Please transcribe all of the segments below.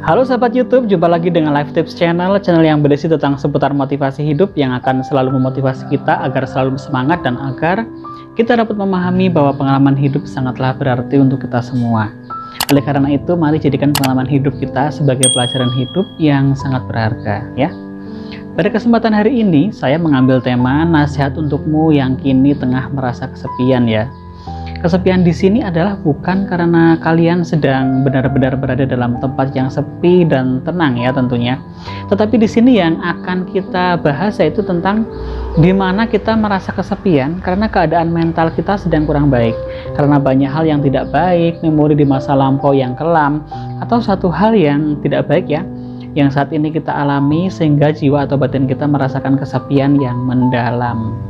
Halo sahabat YouTube, jumpa lagi dengan Life Tips channel yang berisi tentang seputar motivasi hidup yang akan selalu memotivasi kita agar selalu semangat dan agar kita dapat memahami bahwa pengalaman hidup sangatlah berarti untuk kita semua. Oleh karena itu, mari jadikan pengalaman hidup kita sebagai pelajaran hidup yang sangat berharga, ya. Pada kesempatan hari ini, saya mengambil tema nasihat untukmu yang kini tengah merasa kesepian, ya. Kesepian di sini adalah bukan karena kalian sedang benar-benar berada dalam tempat yang sepi dan tenang, ya tentunya. Tetapi di sini yang akan kita bahas yaitu tentang di mana kita merasa kesepian karena keadaan mental kita sedang kurang baik, karena banyak hal yang tidak baik, memori di masa lampau yang kelam, atau satu hal yang tidak baik ya yang saat ini kita alami sehingga jiwa atau batin kita merasakan kesepian yang mendalam.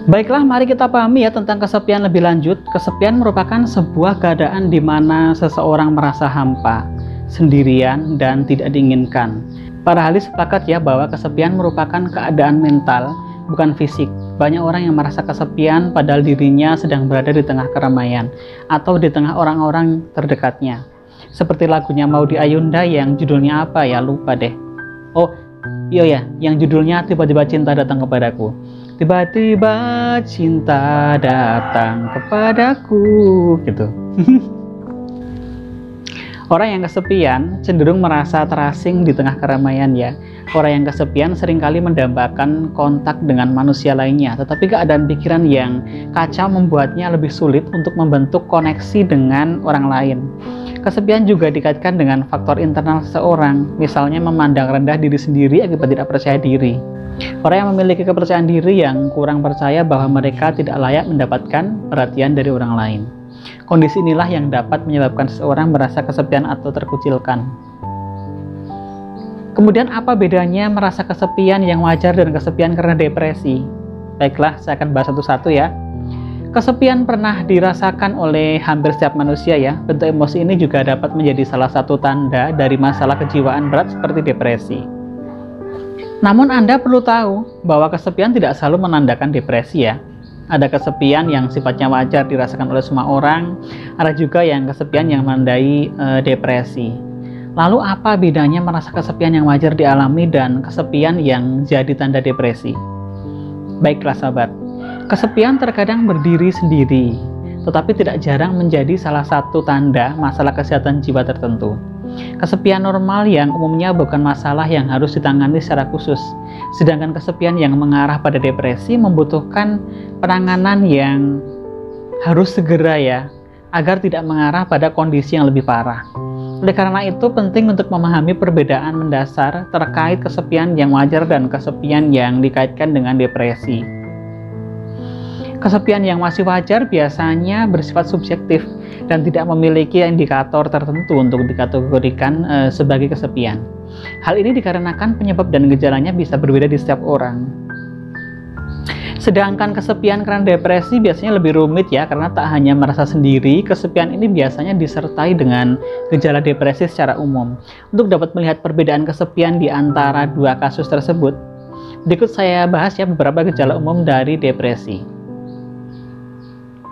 Baiklah, mari kita pahami ya tentang kesepian lebih lanjut. Kesepian merupakan sebuah keadaan di mana seseorang merasa hampa, sendirian, dan tidak diinginkan. Para ahli sepakat ya bahwa kesepian merupakan keadaan mental, bukan fisik. Banyak orang yang merasa kesepian padahal dirinya sedang berada di tengah keramaian atau di tengah orang-orang terdekatnya. Seperti lagunya Maudy Ayunda yang judulnya apa ya, lupa deh. Oh iya ya, yang judulnya Tiba-tiba Cinta Datang Kepadaku. Tiba-tiba cinta datang kepadaku, gitu. Orang yang kesepian cenderung merasa terasing di tengah keramaian ya. Orang yang kesepian seringkali mendambakan kontak dengan manusia lainnya, tetapi keadaan pikiran yang kacau membuatnya lebih sulit untuk membentuk koneksi dengan orang lain. Kesepian juga dikaitkan dengan faktor internal seseorang, misalnya memandang rendah diri sendiri akibat tidak percaya diri. Orang yang memiliki kepercayaan diri yang kurang percaya bahwa mereka tidak layak mendapatkan perhatian dari orang lain. Kondisi inilah yang dapat menyebabkan seseorang merasa kesepian atau terkucilkan. Kemudian apa bedanya merasa kesepian yang wajar dan kesepian karena depresi? Baiklah, saya akan bahas satu-satu ya. Kesepian pernah dirasakan oleh hampir setiap manusia ya. Bentuk emosi ini juga dapat menjadi salah satu tanda dari masalah kejiwaan berat seperti depresi. Namun Anda perlu tahu bahwa kesepian tidak selalu menandakan depresi ya. Ada kesepian yang sifatnya wajar dirasakan oleh semua orang, ada juga yang kesepian yang menandai depresi. Lalu apa bedanya merasa kesepian yang wajar dialami dan kesepian yang jadi tanda depresi? Baiklah sahabat, kesepian terkadang berdiri sendiri, tetapi tidak jarang menjadi salah satu tanda masalah kesehatan jiwa tertentu. Kesepian normal yang umumnya bukan masalah yang harus ditangani secara khusus, sedangkan kesepian yang mengarah pada depresi membutuhkan penanganan yang harus segera ya, agar tidak mengarah pada kondisi yang lebih parah. Oleh karena itu penting untuk memahami perbedaan mendasar terkait kesepian yang wajar dan kesepian yang dikaitkan dengan depresi. Kesepian yang masih wajar biasanya bersifat subjektif dan tidak memiliki indikator tertentu untuk dikategorikan sebagai kesepian. Hal ini dikarenakan penyebab dan gejalanya bisa berbeda di setiap orang. Sedangkan kesepian karena depresi biasanya lebih rumit ya, karena tak hanya merasa sendiri, kesepian ini biasanya disertai dengan gejala depresi secara umum. Untuk dapat melihat perbedaan kesepian di antara dua kasus tersebut, berikut saya bahas ya beberapa gejala umum dari depresi.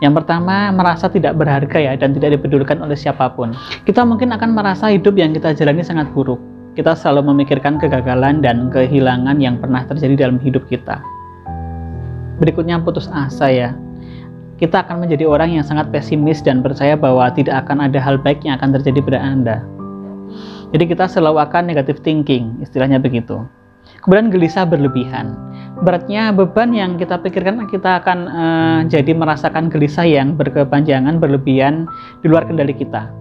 Yang pertama, merasa tidak berharga ya dan tidak dipedulikan oleh siapapun. Kita mungkin akan merasa hidup yang kita jalani sangat buruk. Kita selalu memikirkan kegagalan dan kehilangan yang pernah terjadi dalam hidup kita. Berikutnya, putus asa ya. Kita akan menjadi orang yang sangat pesimis dan percaya bahwa tidak akan ada hal baik yang akan terjadi pada Anda. Jadi kita selalu akan negative thinking, istilahnya begitu. Kemudian gelisah berlebihan. Beratnya beban yang kita pikirkan, kita akan jadi merasakan gelisah yang berkepanjangan, berlebihan di luar kendali kita.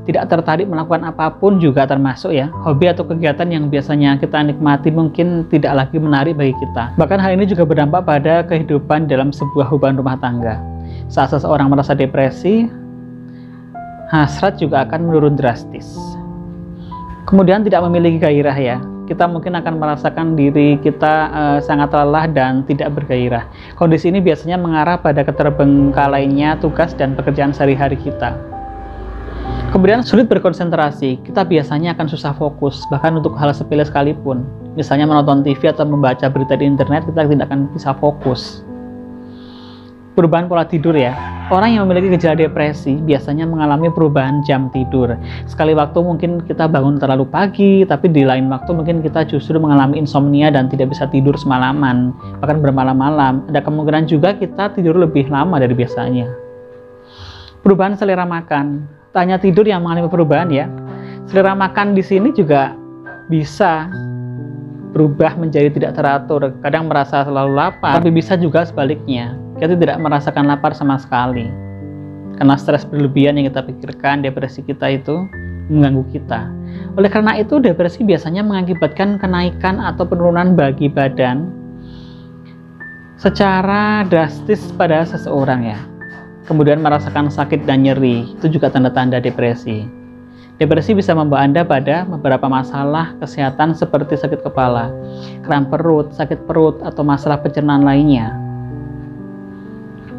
Tidak tertarik melakukan apapun juga termasuk ya. Hobi atau kegiatan yang biasanya kita nikmati mungkin tidak lagi menarik bagi kita. Bahkan hal ini juga berdampak pada kehidupan dalam sebuah hubungan rumah tangga. Saat seseorang merasa depresi, hasrat juga akan menurun drastis. Kemudian tidak memiliki gairah ya. Kita mungkin akan merasakan diri kita sangat lelah dan tidak bergairah. Kondisi ini biasanya mengarah pada keterbengkalainya tugas dan pekerjaan sehari-hari kita. Kemudian sulit berkonsentrasi, kita biasanya akan susah fokus, bahkan untuk hal sepele sekalipun. Misalnya menonton TV atau membaca berita di internet, kita tidak akan bisa fokus. Perubahan pola tidur ya. Orang yang memiliki gejala depresi biasanya mengalami perubahan jam tidur. Sekali waktu mungkin kita bangun terlalu pagi, tapi di lain waktu mungkin kita justru mengalami insomnia dan tidak bisa tidur semalaman, bahkan bermalam-malam. Ada kemungkinan juga kita tidur lebih lama dari biasanya. Perubahan selera makan. Tak hanya tidur yang mengalami perubahan ya. Selera makan di sini juga bisa berubah menjadi tidak teratur. Kadang merasa selalu lapar, tapi bisa juga sebaliknya. Kita tidak merasakan lapar sama sekali. Karena stres berlebihan yang kita pikirkan, depresi kita itu mengganggu kita. Oleh karena itu, depresi biasanya mengakibatkan kenaikan atau penurunan bagi badan secara drastis pada seseorang ya. Kemudian merasakan sakit dan nyeri, itu juga tanda-tanda depresi. Depresi bisa membawa Anda pada beberapa masalah kesehatan seperti sakit kepala, kram perut, sakit perut, atau masalah pencernaan lainnya.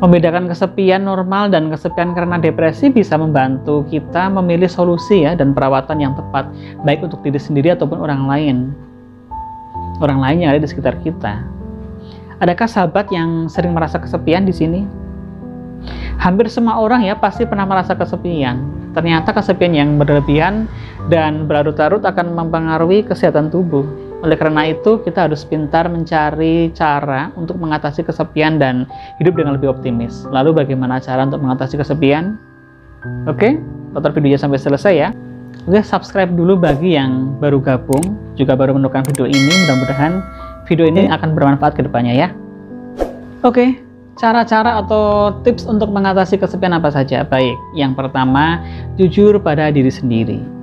Membedakan kesepian normal dan kesepian karena depresi bisa membantu kita memilih solusi ya dan perawatan yang tepat, baik untuk diri sendiri ataupun orang lain yang ada di sekitar kita. Adakah sahabat yang sering merasa kesepian di sini? Hampir semua orang ya pasti pernah merasa kesepian. Ternyata kesepian yang berlebihan dan berlarut-larut akan mempengaruhi kesehatan tubuh. Oleh karena itu, kita harus pintar mencari cara untuk mengatasi kesepian dan hidup dengan lebih optimis. Lalu bagaimana cara untuk mengatasi kesepian? Oke, tonton videonya sampai selesai ya. Oke, subscribe dulu bagi yang baru gabung, juga baru menemukan video ini. Mudah-mudahan video ini akan bermanfaat ke depannya ya. Oke, cara-cara atau tips untuk mengatasi kesepian apa saja? Baik, yang pertama, jujur pada diri sendiri.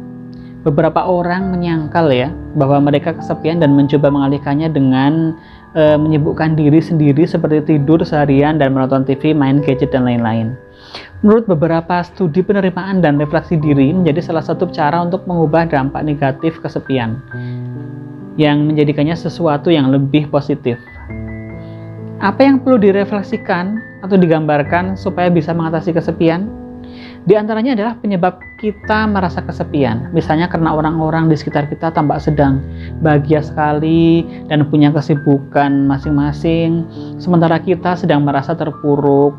Beberapa orang menyangkal ya bahwa mereka kesepian dan mencoba mengalihkannya dengan menyibukkan diri sendiri seperti tidur seharian dan menonton TV, main gadget, dan lain-lain. Menurut beberapa studi, penerimaan dan refleksi diri menjadi salah satu cara untuk mengubah dampak negatif kesepian yang menjadikannya sesuatu yang lebih positif. Apa yang perlu direfleksikan atau digambarkan supaya bisa mengatasi kesepian? Di antaranya adalah penyebab kita merasa kesepian. Misalnya karena orang-orang di sekitar kita tampak sedang bahagia sekali dan punya kesibukan masing-masing, sementara kita sedang merasa terpuruk,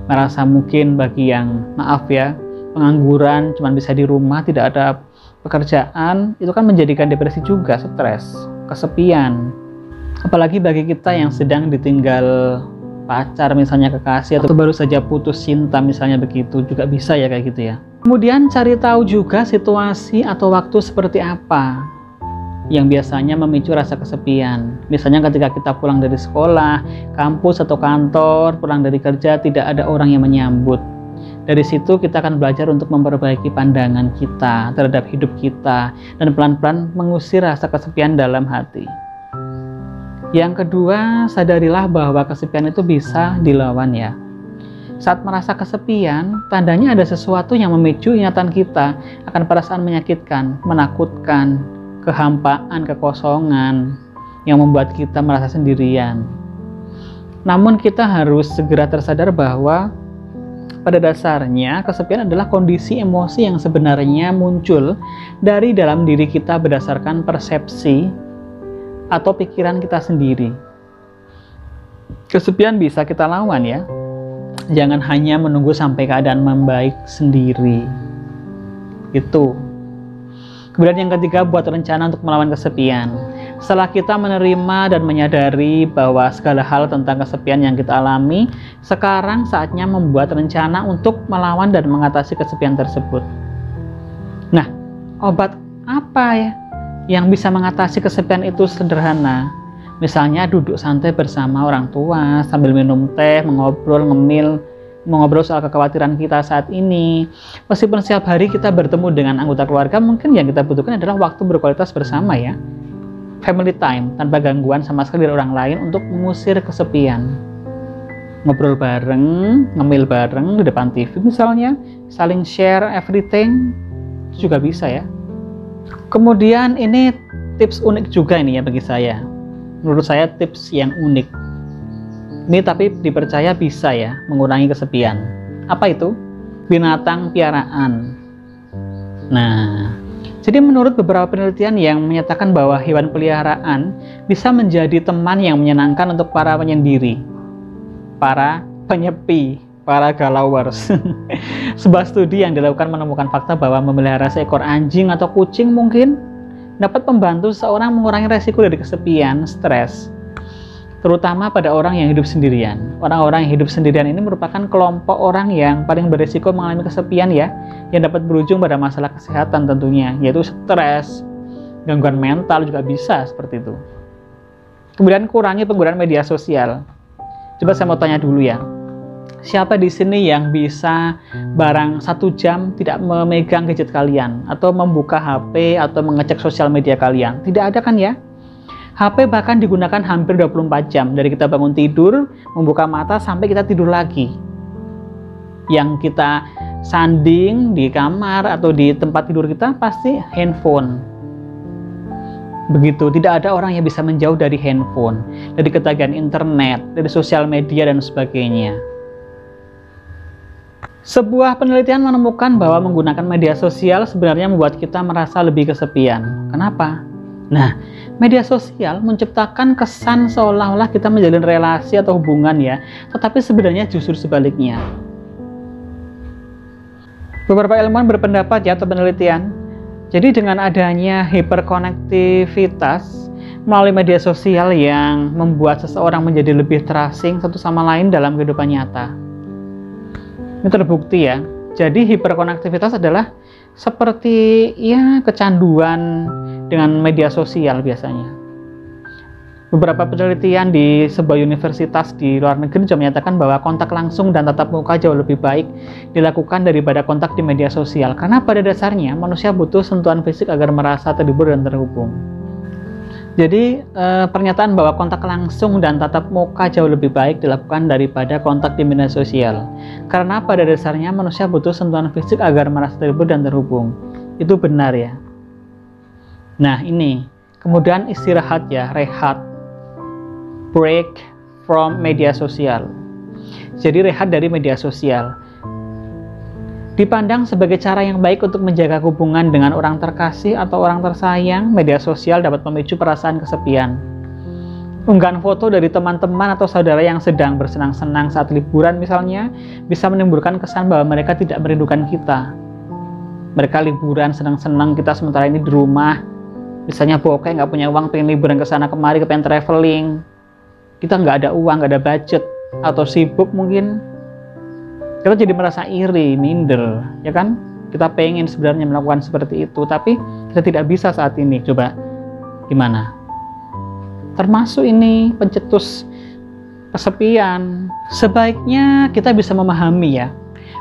merasa mungkin bagi yang maaf ya, pengangguran, cuma bisa di rumah, tidak ada pekerjaan, itu kan menjadikan depresi juga, stres, kesepian. Apalagi bagi kita yang sedang ditinggal pacar misalnya, kekasih, atau baru saja putus cinta misalnya, begitu juga bisa ya kayak gitu ya. Kemudian cari tahu juga situasi atau waktu seperti apa yang biasanya memicu rasa kesepian. Misalnya ketika kita pulang dari sekolah, kampus atau kantor, pulang dari kerja, tidak ada orang yang menyambut. Dari situ kita akan belajar untuk memperbaiki pandangan kita terhadap hidup kita dan pelan-pelan mengusir rasa kesepian dalam hati. Yang kedua, sadarilah bahwa kesepian itu bisa dilawan ya. Saat merasa kesepian, tandanya ada sesuatu yang memicu ingatan kita akan perasaan menyakitkan, menakutkan, kehampaan, kekosongan yang membuat kita merasa sendirian. Namun kita harus segera tersadar bahwa pada dasarnya kesepian adalah kondisi emosi yang sebenarnya muncul dari dalam diri kita berdasarkan persepsi atau pikiran kita sendiri. Kesepian bisa kita lawan ya. Jangan hanya menunggu sampai keadaan membaik sendiri. Itu. Kemudian yang ketiga, buat rencana untuk melawan kesepian. Setelah kita menerima dan menyadari bahwa segala hal tentang kesepian yang kita alami, sekarang saatnya membuat rencana untuk melawan dan mengatasi kesepian tersebut. Nah, obat apa ya yang bisa mengatasi kesepian? Itu sederhana. Misalnya duduk santai bersama orang tua sambil minum teh, mengobrol soal kekhawatiran kita saat ini. Meskipun setiap hari kita bertemu dengan anggota keluarga, mungkin yang kita butuhkan adalah waktu berkualitas bersama ya. Family time, tanpa gangguan sama sekali dari orang lain untuk mengusir kesepian. Ngobrol bareng, ngemil bareng di depan TV misalnya, saling share everything, itu juga bisa ya. Kemudian ini tips unik juga ini ya bagi saya. Menurut saya tips yang unik. Ini tapi dipercaya bisa ya mengurangi kesepian. Apa itu? Binatang piaraan. Nah, jadi menurut beberapa penelitian yang menyatakan bahwa hewan peliharaan bisa menjadi teman yang menyenangkan untuk para penyendiri, para penyepi, para galawers. Sebuah studi yang dilakukan menemukan fakta bahwa memelihara seekor anjing atau kucing mungkin dapat membantu seseorang mengurangi resiko dari kesepian, stres, terutama pada orang yang hidup sendirian. Orang-orang yang hidup sendirian ini merupakan kelompok orang yang paling berisiko mengalami kesepian ya, yang dapat berujung pada masalah kesehatan tentunya, yaitu stres, gangguan mental juga bisa seperti itu. Kemudian kurangi penggunaan media sosial. Coba saya mau tanya dulu ya, siapa di sini yang bisa barang 1 jam tidak memegang gadget kalian, atau membuka HP, atau mengecek sosial media kalian? Tidak ada kan ya? HP bahkan digunakan hampir 24 jam, dari kita bangun tidur, membuka mata, sampai kita tidur lagi. Yang kita sanding di kamar atau di tempat tidur kita pasti handphone. Begitu, tidak ada orang yang bisa menjauh dari handphone, dari ketagihan internet, dari sosial media, dan sebagainya. Sebuah penelitian menemukan bahwa menggunakan media sosial sebenarnya membuat kita merasa lebih kesepian. Kenapa? Nah, media sosial menciptakan kesan seolah-olah kita menjalin relasi atau hubungan ya, tetapi sebenarnya justru sebaliknya. Beberapa ilmuwan berpendapat ya, atau penelitian, jadi dengan adanya hiperkonektivitas melalui media sosial yang membuat seseorang menjadi lebih terasing satu sama lain dalam kehidupan nyata. Ini terbukti ya. Jadi hiperkonektivitas adalah seperti ya kecanduan dengan media sosial biasanya. Beberapa penelitian di sebuah universitas di luar negeri juga menyatakan bahwa kontak langsung dan tatap muka jauh lebih baik dilakukan daripada kontak di media sosial, karena pada dasarnya manusia butuh sentuhan fisik agar merasa terhibur dan terhubung. Jadi pernyataan bahwa kontak langsung dan tatap muka jauh lebih baik dilakukan daripada kontak di media sosial, karena pada dasarnya manusia butuh sentuhan fisik agar merasa terhibur dan terhubung. Itu benar ya. Nah ini, kemudian istirahat ya, rehat, break from media sosial. Jadi rehat dari media sosial dipandang sebagai cara yang baik untuk menjaga hubungan dengan orang terkasih atau orang tersayang. Media sosial dapat memicu perasaan kesepian. Unggahan foto dari teman-teman atau saudara yang sedang bersenang-senang saat liburan misalnya bisa menimbulkan kesan bahwa mereka tidak merindukan kita. Mereka liburan senang-senang, kita sementara ini di rumah, misalnya bokeh, nggak punya uang, pengen liburan ke sana kemari, pengen traveling, kita nggak ada uang, nggak ada budget, atau sibuk mungkin, kita jadi merasa iri, minder, ya kan? Kita pengen sebenarnya melakukan seperti itu, tapi kita tidak bisa saat ini. Coba gimana? Termasuk ini pencetus kesepian. Sebaiknya kita bisa memahami ya,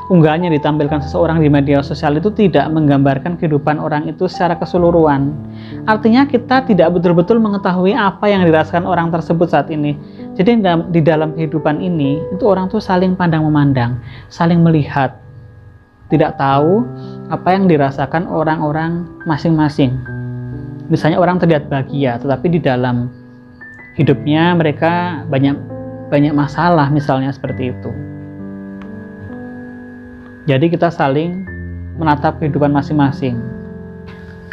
unggahan yang ditampilkan seseorang di media sosial itu tidak menggambarkan kehidupan orang itu secara keseluruhan. Artinya kita tidak betul-betul mengetahui apa yang dirasakan orang tersebut saat ini. Jadi di dalam kehidupan ini, itu orang tuh saling pandang memandang, saling melihat. Tidak tahu apa yang dirasakan orang-orang masing-masing. Misalnya orang terlihat bahagia, tetapi di dalam hidupnya mereka banyak masalah, misalnya seperti itu. Jadi kita saling menatap kehidupan masing-masing.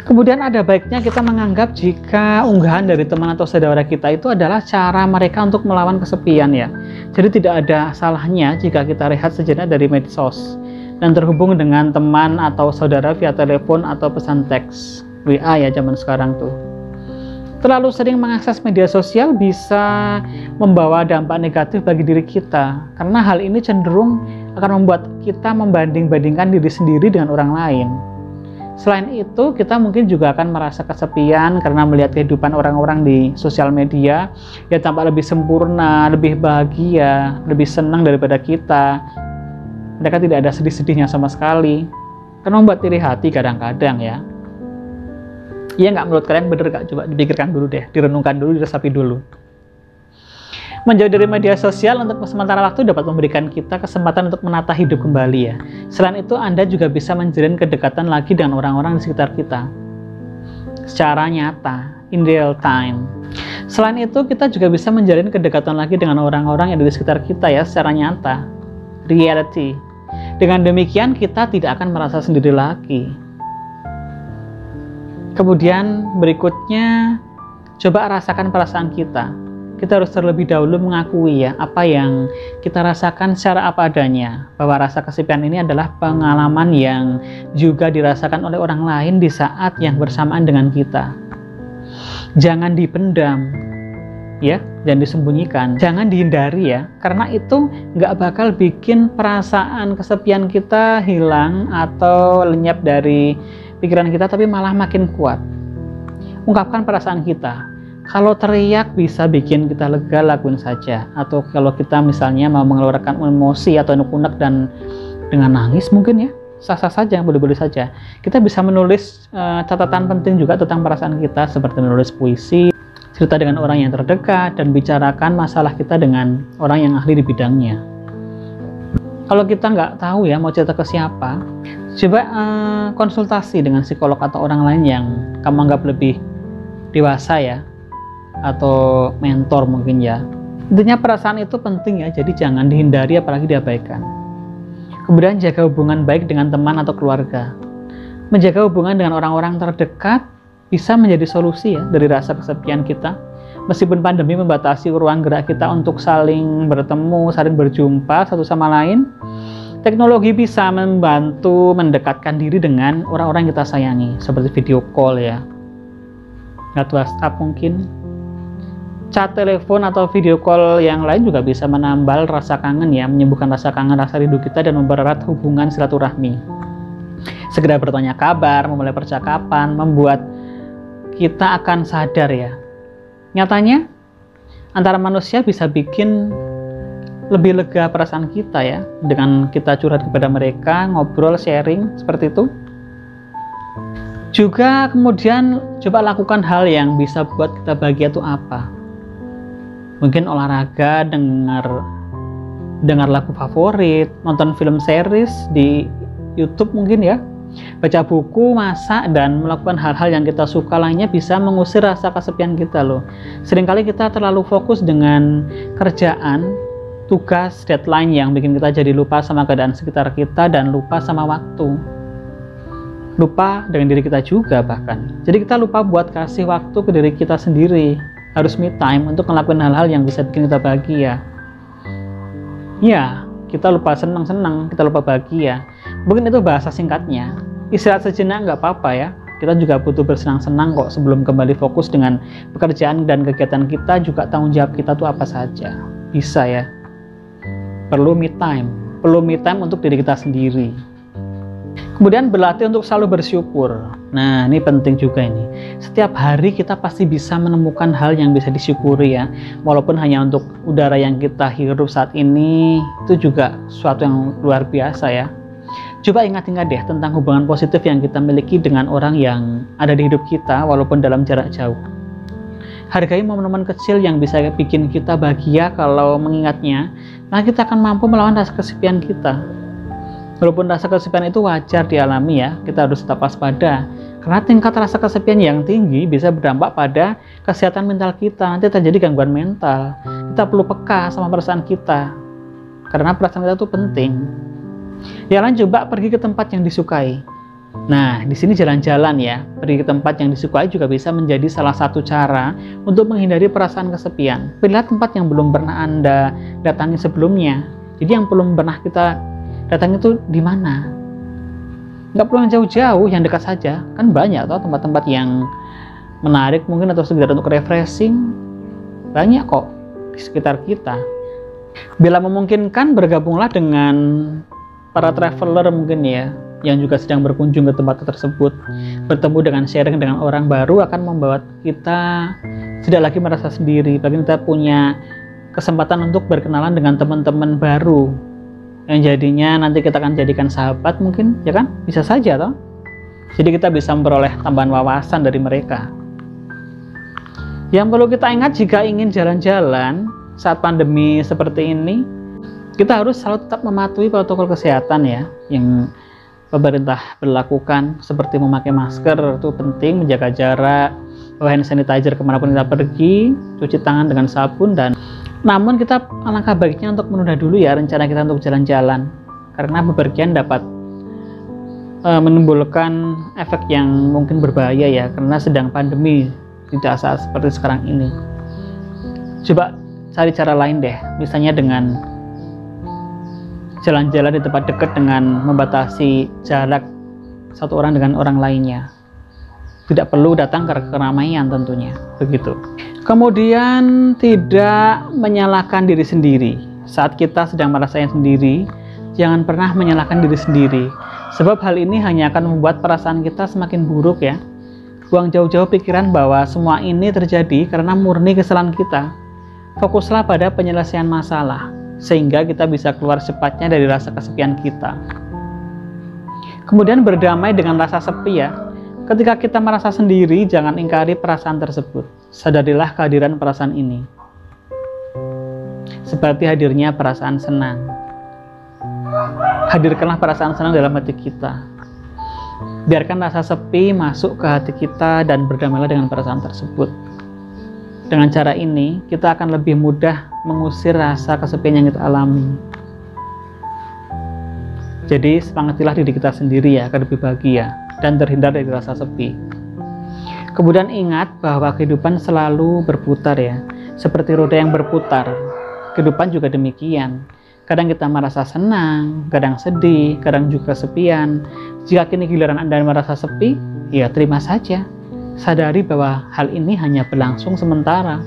Kemudian ada baiknya kita menganggap jika unggahan dari teman atau saudara kita itu adalah cara mereka untuk melawan kesepian ya. Jadi tidak ada salahnya jika kita rehat sejenak dari medsos dan terhubung dengan teman atau saudara via telepon atau pesan teks, WA ya zaman sekarang tuh. Terlalu sering mengakses media sosial bisa membawa dampak negatif bagi diri kita, karena hal ini cenderung akan membuat kita membanding-bandingkan diri sendiri dengan orang lain. Selain itu, kita mungkin juga akan merasa kesepian karena melihat kehidupan orang-orang di sosial media yang tampak lebih sempurna, lebih bahagia, lebih senang daripada kita. Mereka tidak ada sedih-sedihnya sama sekali. Karena membuat iri hati kadang-kadang ya. Iya nggak, menurut kalian bener nggak? Coba dipikirkan dulu deh, direnungkan dulu, diresapi dulu. Menjauh dari media sosial untuk sementara waktu dapat memberikan kita kesempatan untuk menata hidup kembali ya. Selain itu, Anda juga bisa menjalin kedekatan lagi dengan orang-orang di sekitar kita secara nyata, in real time. Selain itu, kita juga bisa menjalin kedekatan lagi dengan orang-orang yang ada di sekitar kita ya, secara nyata, reality. Dengan demikian, kita tidak akan merasa sendiri lagi. Kemudian berikutnya, coba rasakan perasaan kita. kita harus terlebih dahulu mengakui ya apa yang kita rasakan secara apa adanya, bahwa rasa kesepian ini adalah pengalaman yang juga dirasakan oleh orang lain di saat yang bersamaan dengan kita. Jangan dipendam ya, jangan disembunyikan, jangan dihindari ya, karena itu nggak bakal bikin perasaan kesepian kita hilang atau lenyap dari pikiran kita, tapi malah makin kuat. Ungkapkan perasaan kita. Kalau teriak bisa bikin kita lega, lakuin saja. Atau kalau kita misalnya mau mengeluarkan emosi atau unek-unek dan dengan nangis mungkin ya, sah-sah saja, boleh-boleh saja. Kita bisa menulis catatan penting juga tentang perasaan kita, seperti menulis puisi, cerita dengan orang yang terdekat, dan bicarakan masalah kita dengan orang yang ahli di bidangnya. Kalau kita nggak tahu ya mau cerita ke siapa, coba konsultasi dengan psikolog atau orang lain yang kamu anggap lebih dewasa ya, atau mentor mungkin ya. Intinya perasaan itu penting ya, jadi jangan dihindari apalagi diabaikan. Kemudian jaga hubungan baik dengan teman atau keluarga. Menjaga hubungan dengan orang-orang terdekat bisa menjadi solusi ya dari rasa kesepian kita. Meskipun pandemi membatasi ruang gerak kita untuk saling bertemu, saling berjumpa satu sama lain, teknologi bisa membantu mendekatkan diri dengan orang-orang yang kita sayangi, seperti video call ya, chat WhatsApp mungkin, chat telepon atau video call yang lain juga bisa menambal rasa kangen ya, menyembuhkan rasa kangen, rasa rindu kita, dan mempererat hubungan silaturahmi. Segera bertanya kabar, memulai percakapan, membuat kita akan sadar ya. Nyatanya, antara manusia bisa bikin lebih lega perasaan kita ya, dengan kita curhat kepada mereka, ngobrol, sharing, seperti itu. Juga kemudian coba lakukan hal yang bisa buat kita bahagia itu apa? Mungkin olahraga, dengar lagu favorit, nonton film series di YouTube mungkin ya, baca buku, masak, dan melakukan hal-hal yang kita suka lainnya bisa mengusir rasa kesepian kita loh. Seringkali kita terlalu fokus dengan kerjaan, tugas, deadline yang bikin kita jadi lupa sama keadaan sekitar kita dan lupa sama waktu. Lupa dengan diri kita juga bahkan. Jadi kita lupa buat kasih waktu ke diri kita sendiri. Harus me time untuk melakukan hal-hal yang bisa bikin kita bahagia. Ya, kita lupa senang-senang, kita lupa bahagia. Mungkin itu bahasa singkatnya. Istirahat sejenak nggak apa-apa ya. Kita juga butuh bersenang-senang kok sebelum kembali fokus dengan pekerjaan dan kegiatan kita. Juga tanggung jawab kita tuh apa saja. Bisa ya. Perlu me time. Perlu me time untuk diri kita sendiri. Kemudian berlatih untuk selalu bersyukur. Nah, ini penting juga ini. Setiap hari kita pasti bisa menemukan hal yang bisa disyukuri ya. Walaupun hanya untuk udara yang kita hirup saat ini, itu juga sesuatu yang luar biasa ya. Coba ingat-ingat deh tentang hubungan positif yang kita miliki dengan orang yang ada di hidup kita walaupun dalam jarak jauh. Hargai momen-momen kecil yang bisa bikin kita bahagia. Kalau mengingatnya, nah kita akan mampu melawan rasa kesepian kita. Walaupun rasa kesepian itu wajar dialami ya, kita harus tetap waspada. Karena tingkat rasa kesepian yang tinggi bisa berdampak pada kesehatan mental kita. Nanti terjadi gangguan mental. Kita perlu peka sama perasaan kita. Karena perasaan kita itu penting. Yang lain coba pergi ke tempat yang disukai. Nah, di sini jalan-jalan ya. Pergi ke tempat yang disukai juga bisa menjadi salah satu cara untuk menghindari perasaan kesepian. Pilihlah tempat yang belum pernah Anda datangi sebelumnya. Jadi yang belum pernah kita datang itu di mana? Nggak perlu yang jauh-jauh, yang dekat saja. Kan banyak toh tempat-tempat yang menarik mungkin atau sekedar untuk refreshing. Banyak kok di sekitar kita. Bila memungkinkan, bergabunglah dengan para traveler mungkin ya, yang juga sedang berkunjung ke tempat tersebut. Bertemu dengan sharing dengan orang baru akan membuat kita tidak lagi merasa sendiri. Bagi kita punya kesempatan untuk berkenalan dengan teman-teman baru yang jadinya nanti kita akan jadikan sahabat mungkin, ya kan? Bisa saja toh. Jadi kita bisa memperoleh tambahan wawasan dari mereka. Yang perlu kita ingat jika ingin jalan-jalan saat pandemi seperti ini, kita harus selalu tetap mematuhi protokol kesehatan ya, yang pemerintah berlakukan, seperti memakai masker itu penting, menjaga jarak, bawa hand sanitizer kemanapun kita pergi, cuci tangan dengan sabun, dan namun kita alangkah baiknya untuk menunda dulu ya rencana kita untuk jalan-jalan, karena bepergian dapat menimbulkan efek yang mungkin berbahaya ya, karena sedang pandemi, tidak saat seperti sekarang ini. Coba cari cara lain deh, misalnya dengan jalan-jalan di tempat dekat dengan membatasi jarak satu orang dengan orang lainnya. Tidak perlu datang ke keramaian tentunya, begitu. Kemudian tidak menyalahkan diri sendiri. Saat kita sedang merasakan sendiri, jangan pernah menyalahkan diri sendiri. Sebab hal ini hanya akan membuat perasaan kita semakin buruk ya. Buang jauh-jauh pikiran bahwa semua ini terjadi karena murni kesalahan kita. Fokuslah pada penyelesaian masalah, sehingga kita bisa keluar cepatnya dari rasa kesepian kita. Kemudian berdamai dengan rasa sepi ya. Ketika kita merasa sendiri, jangan ingkari perasaan tersebut. Sadarilah kehadiran perasaan ini. Seperti hadirnya perasaan senang. Hadirkanlah perasaan senang dalam hati kita. Biarkan rasa sepi masuk ke hati kita dan berdamailah dengan perasaan tersebut. Dengan cara ini, kita akan lebih mudah mengusir rasa kesepian yang kita alami. Jadi semangatilah diri kita sendiri ya, agar lebih bahagia dan terhindar dari rasa sepi. Kemudian ingat bahwa kehidupan selalu berputar ya, seperti roda yang berputar. Kehidupan juga demikian. Kadang kita merasa senang, kadang sedih, kadang juga kesepian. Jika kini giliran Anda merasa sepi, ya terima saja. Sadari bahwa hal ini hanya berlangsung sementara.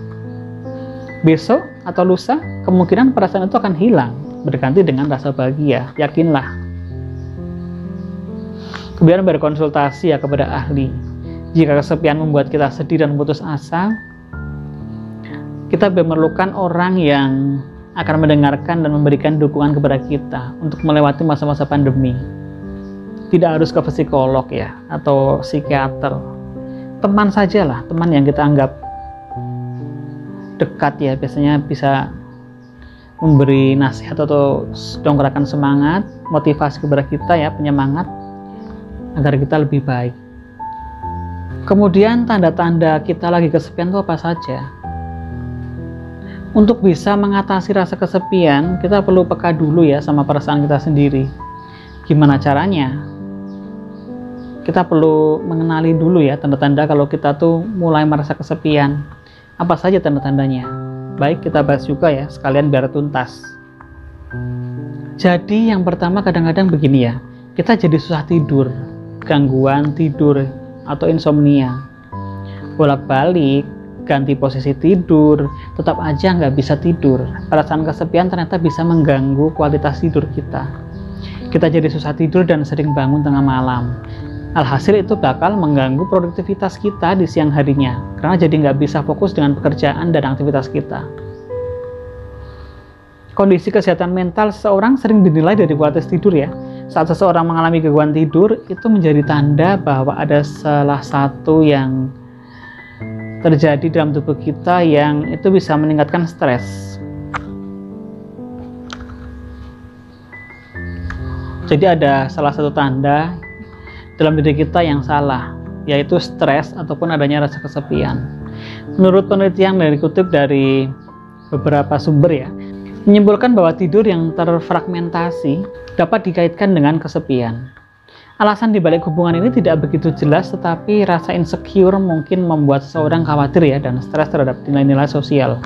Besok atau lusa, kemungkinan perasaan itu akan hilang, berganti dengan rasa bahagia. Yakinlah. Kemudian berkonsultasi ya kepada ahli. Jika kesepian membuat kita sedih dan putus asa, kita memerlukan orang yang akan mendengarkan dan memberikan dukungan kepada kita untuk melewati masa-masa pandemi. Tidak harus ke psikolog ya, atau psikiater. Teman sajalah, teman yang kita anggap dekat ya, biasanya bisa memberi nasihat atau dongkrakkan semangat, motivasi kepada kita ya, penyemangat agar kita lebih baik. Kemudian tanda-tanda kita lagi kesepian itu apa saja? Untuk bisa mengatasi rasa kesepian, kita perlu peka dulu ya sama perasaan kita sendiri. Gimana caranya? Kita perlu mengenali dulu ya tanda-tanda kalau kita tuh mulai merasa kesepian. Apa saja tanda-tandanya? Baik, kita bahas juga ya, sekalian biar tuntas. Jadi yang pertama kadang-kadang begini ya, kita jadi susah tidur, gangguan tidur atau insomnia. Bolak-balik, ganti posisi tidur, tetap aja nggak bisa tidur. Perasaan kesepian ternyata bisa mengganggu kualitas tidur kita. Kita jadi susah tidur dan sering bangun tengah malam. Alhasil itu bakal mengganggu produktivitas kita di siang harinya, karena jadi nggak bisa fokus dengan pekerjaan dan aktivitas kita. Kondisi kesehatan mental seseorang sering dinilai dari kualitas tidur ya. Saat seseorang mengalami gangguan tidur, itu menjadi tanda bahwa ada salah satu yang terjadi dalam tubuh kita yang itu bisa meningkatkan stres. Jadi ada salah satu tanda dalam diri kita yang salah, yaitu stres ataupun adanya rasa kesepian. Menurut penelitian yang dikutip dari beberapa sumber ya, menyimpulkan bahwa tidur yang terfragmentasi dapat dikaitkan dengan kesepian. Alasan dibalik hubungan ini tidak begitu jelas, tetapi rasa insecure mungkin membuat seseorang khawatir ya dan stres terhadap nilai-nilai sosial.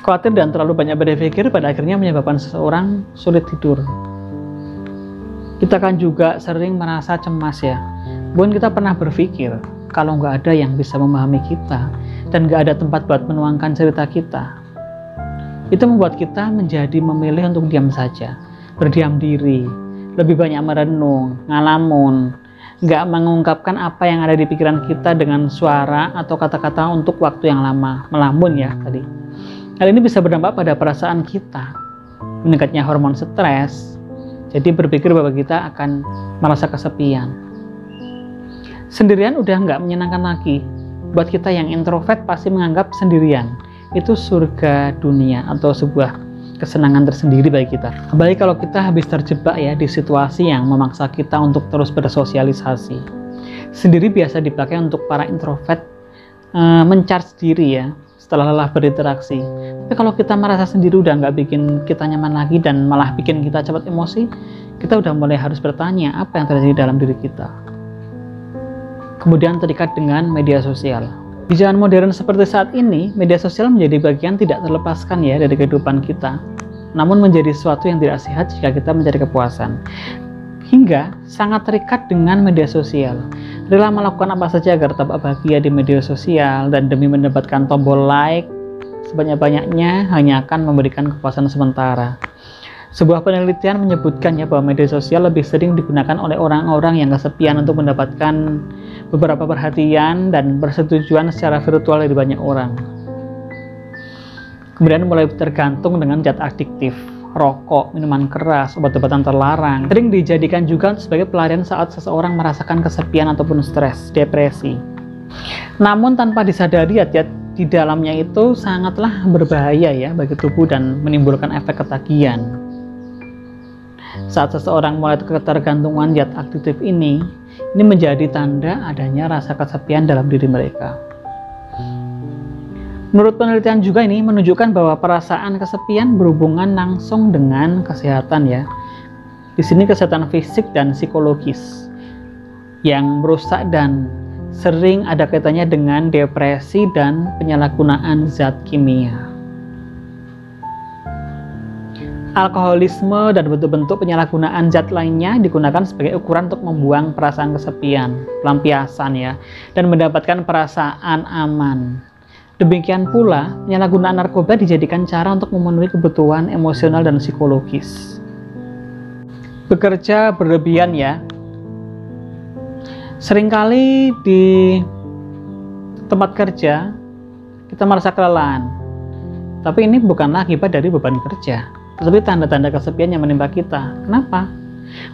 Khawatir dan terlalu banyak berpikir pada akhirnya menyebabkan seseorang sulit tidur. Kita kan juga sering merasa cemas ya. Mungkin kita pernah berpikir kalau nggak ada yang bisa memahami kita dan nggak ada tempat buat menuangkan cerita kita. Itu membuat kita menjadi memilih untuk diam saja, berdiam diri, lebih banyak merenung, ngalamun, nggak mengungkapkan apa yang ada di pikiran kita dengan suara atau kata-kata untuk waktu yang lama, melamun ya tadi. Hal ini bisa berdampak pada perasaan kita, meningkatnya hormon stres, jadi berpikir bahwa kita akan merasa kesepian. Sendirian udah nggak menyenangkan lagi. Buat kita yang introvert pasti menganggap sendirian itu surga dunia atau sebuah kesenangan tersendiri bagi kita. Apalagi kalau kita habis terjebak ya di situasi yang memaksa kita untuk terus bersosialisasi. Sendiri biasa dipakai untuk para introvert mencharge diri ya setelah lelah berinteraksi. Tapi kalau kita merasa sendiri udah nggak bikin kita nyaman lagi dan malah bikin kita cepat emosi, kita udah mulai harus bertanya apa yang terjadi dalam diri kita. Kemudian terikat dengan media sosial. Di zaman modern seperti saat ini, media sosial menjadi bagian tidak terlepaskan ya dari kehidupan kita. Namun menjadi sesuatu yang tidak sehat jika kita mencari kepuasan. Hingga sangat terikat dengan media sosial. Rela melakukan apa saja agar tetap bahagia di media sosial dan demi mendapatkan tombol like sebanyak-banyaknya hanya akan memberikan kepuasan sementara. Sebuah penelitian menyebutkan ya bahwa media sosial lebih sering digunakan oleh orang-orang yang kesepian untuk mendapatkan beberapa perhatian dan persetujuan secara virtual dari banyak orang. Kemudian mulai tergantung dengan zat adiktif, rokok, minuman keras, obat-obatan terlarang. Sering dijadikan juga sebagai pelarian saat seseorang merasakan kesepian ataupun stres, depresi. Namun tanpa disadari ya, di dalamnya itu sangatlah berbahaya ya bagi tubuh dan menimbulkan efek ketagihan. Saat seseorang mulai ketergantungan zat adiktif ini menjadi tanda adanya rasa kesepian dalam diri mereka. Menurut penelitian juga ini menunjukkan bahwa perasaan kesepian berhubungan langsung dengan kesehatan ya. Di sini kesehatan fisik dan psikologis yang merusak dan sering ada kaitannya dengan depresi dan penyalahgunaan zat kimia. Alkoholisme dan bentuk-bentuk penyalahgunaan zat lainnya digunakan sebagai ukuran untuk membuang perasaan kesepian, pelampiasan ya, dan mendapatkan perasaan aman. Demikian pula, penyalahgunaan narkoba dijadikan cara untuk memenuhi kebutuhan emosional dan psikologis. Bekerja berlebihan ya. Seringkali di tempat kerja kita merasa kelelahan. Tapi ini bukanlah akibat dari beban kerja, tetapi tanda-tanda kesepian yang menimpa kita. Kenapa?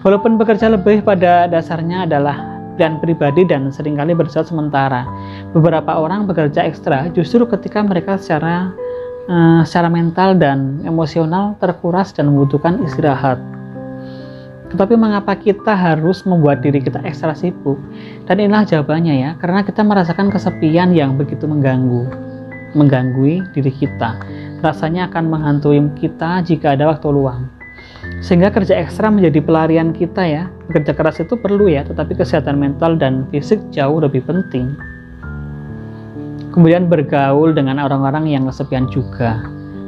Walaupun bekerja lebih pada dasarnya adalah dan pribadi dan seringkali bersifat sementara. Beberapa orang bekerja ekstra justru ketika mereka secara mental dan emosional terkuras dan membutuhkan istirahat. Tetapi mengapa kita harus membuat diri kita ekstra sibuk? Dan inilah jawabannya ya, karena kita merasakan kesepian yang begitu mengganggu diri kita. Rasanya akan menghantui kita jika ada waktu luang. Sehingga kerja ekstra menjadi pelarian kita ya. Bekerja keras itu perlu ya, tetapi kesehatan mental dan fisik jauh lebih penting. Kemudian bergaul dengan orang-orang yang kesepian juga.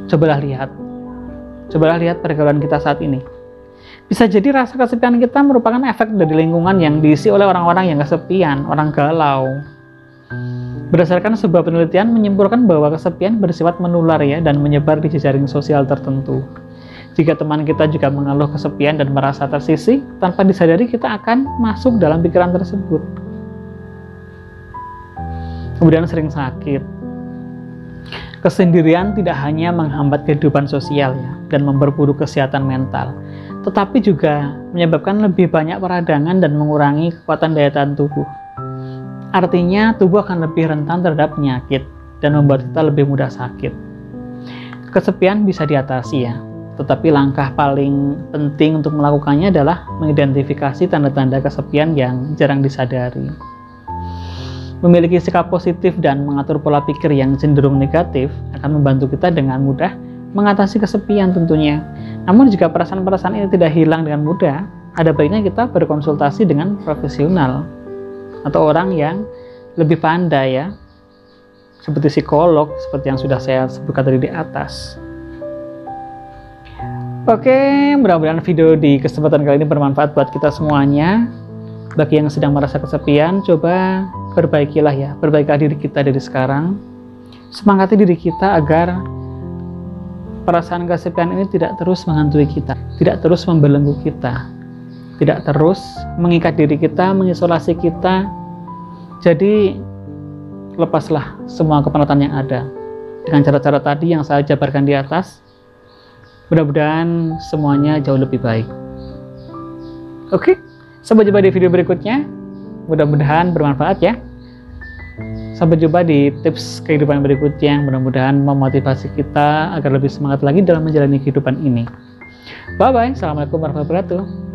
Cobalah lihat pergaulan kita saat ini. Bisa jadi rasa kesepian kita merupakan efek dari lingkungan yang diisi oleh orang-orang yang kesepian, orang galau. Berdasarkan sebuah penelitian menyimpulkan bahwa kesepian bersifat menular ya dan menyebar di jejaring sosial tertentu. Jika teman kita juga mengeluh kesepian dan merasa tersisih, tanpa disadari kita akan masuk dalam pikiran tersebut. Kemudian sering sakit. Kesendirian tidak hanya menghambat kehidupan sosial ya, dan memperburuk kesehatan mental, tetapi juga menyebabkan lebih banyak peradangan dan mengurangi kekuatan daya tahan tubuh. Artinya tubuh akan lebih rentan terhadap penyakit dan membuat kita lebih mudah sakit. Kesepian bisa diatasi ya, tetapi langkah paling penting untuk melakukannya adalah mengidentifikasi tanda-tanda kesepian yang jarang disadari. Memiliki sikap positif dan mengatur pola pikir yang cenderung negatif akan membantu kita dengan mudah mengatasi kesepian tentunya. Namun jika perasaan-perasaan ini tidak hilang dengan mudah, ada baiknya kita berkonsultasi dengan profesional atau orang yang lebih pandai ya, seperti psikolog, seperti yang sudah saya sebutkan tadi di atas. Oke, mudah-mudahan video di kesempatan kali ini bermanfaat buat kita semuanya. Bagi yang sedang merasa kesepian, coba perbaikilah diri kita dari sekarang. Semangati diri kita agar perasaan kesepian ini tidak terus menghantui kita, tidak terus membelenggu kita, tidak terus mengikat diri kita, mengisolasi kita. Jadi lepaslah semua kepenatan yang ada dengan cara-cara tadi yang saya jabarkan di atas. Mudah-mudahan semuanya jauh lebih baik. Oke, sampai jumpa di video berikutnya. Mudah-mudahan bermanfaat ya. Sampai jumpa di tips kehidupan berikutnya yang mudah-mudahan memotivasi kita agar lebih semangat lagi dalam menjalani kehidupan ini. Bye-bye. Assalamualaikum warahmatullahi wabarakatuh.